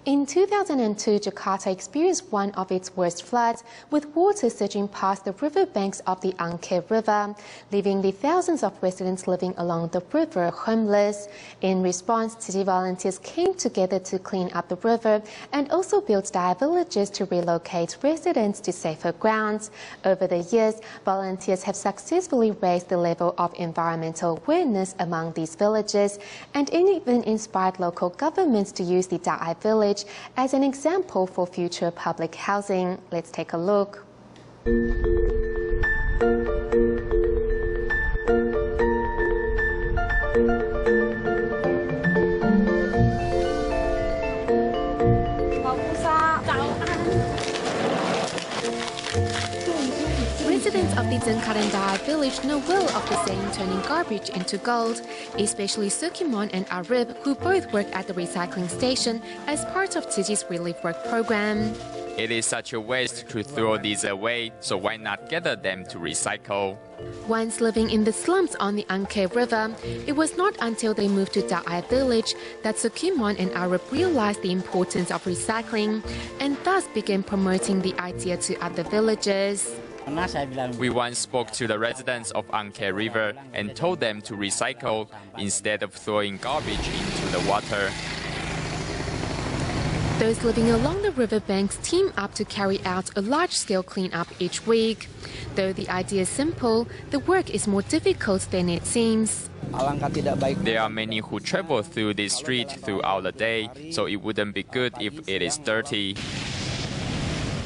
In 2002, Jakarta experienced one of its worst floods, with water surging past the riverbanks of the Angke River, leaving the thousands of residents living along the river homeless. In response, city volunteers came together to clean up the river and also built dire villages to relocate residents to safer grounds. Over the years, volunteers have successfully raised the level of environmental awareness among these villages and even inspired local governments to use the Daai village as an example for future public housing. Let's take a look. Residents of the Daai village know well of the saying turning garbage into gold, especially Sukimon and Arib, who both work at the recycling station as part of Tsiji's relief work program. It is such a waste to throw these away, so why not gather them to recycle? Once living in the slums on the Angke River, it was not until they moved to Daai village that Sukimon and Arab realized the importance of recycling and thus began promoting the idea to other villages. We once spoke to the residents of Angke River and told them to recycle instead of throwing garbage into the water. Those living along the riverbanks team up to carry out a large-scale cleanup each week. Though the idea is simple, the work is more difficult than it seems. There are many who travel through this street throughout the day, so it wouldn't be good if it is dirty.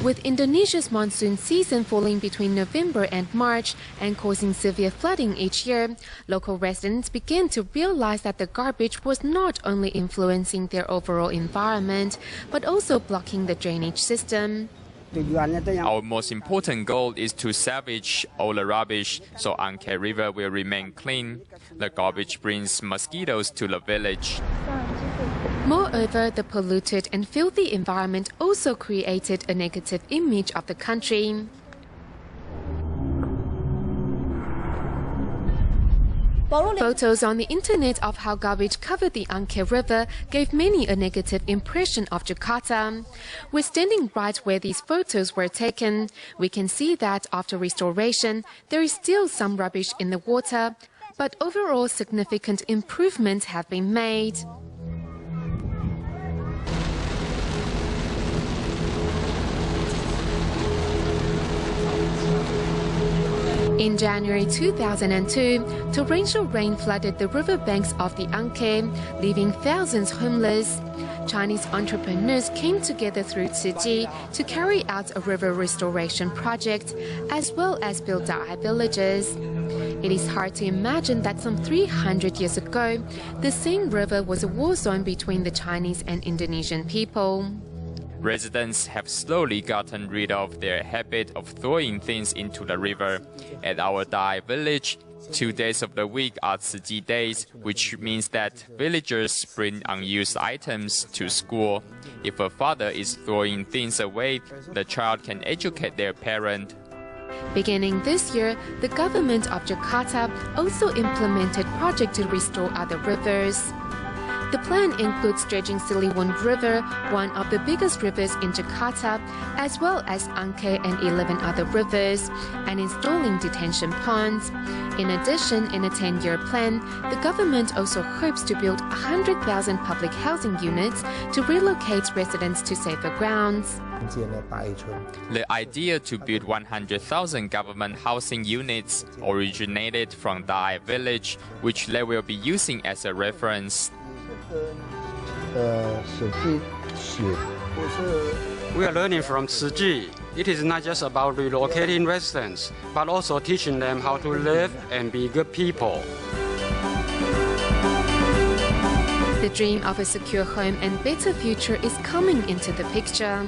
With Indonesia's monsoon season falling between November and March and causing severe flooding each year, local residents began to realize that the garbage was not only influencing their overall environment, but also blocking the drainage system. Our most important goal is to salvage all the rubbish so Angke River will remain clean. The garbage brings mosquitoes to the village. Moreover, the polluted and filthy environment also created a negative image of the country. Photos on the internet of how garbage covered the Angke River gave many a negative impression of Jakarta. We're standing right where these photos were taken. We can see that after restoration, there is still some rubbish in the water, but overall significant improvements have been made. In January 2002, torrential rain flooded the riverbanks of the Angke, leaving thousands homeless. Chinese entrepreneurs came together through Tsiji to carry out a river restoration project, as well as build Daai villages. It is hard to imagine that some 300 years ago, the same river was a war zone between the Chinese and Indonesian people. Residents have slowly gotten rid of their habit of throwing things into the river. At our Daai village, 2 days of the week are Tsiji days, which means that villagers bring unused items to school. If a father is throwing things away, the child can educate their parent. Beginning this year, the government of Jakarta also implemented projects to restore other rivers. The plan includes dredging Siliwon River, one of the biggest rivers in Jakarta, as well as Angke and 11 other rivers, and installing detention ponds. In addition, in a 10-year plan, the government also hopes to build 100,000 public housing units to relocate residents to safer grounds. The idea to build 100,000 government housing units originated from Daai village, which they will be using as a reference. We are learning from Tsiji. It is not just about relocating residents, but also teaching them how to live and be good people. The dream of a secure home and better future is coming into the picture.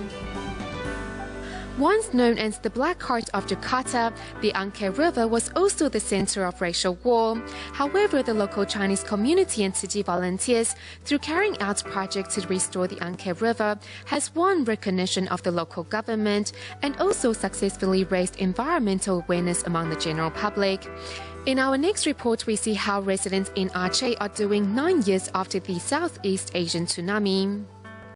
Once known as the Black Heart of Jakarta, the Angke River was also the center of racial war. However, the local Chinese community and Tsiji volunteers, through carrying out projects to restore the Angke River, has won recognition of the local government and also successfully raised environmental awareness among the general public. In our next report, we see how residents in Aceh are doing 9 years after the Southeast Asian tsunami.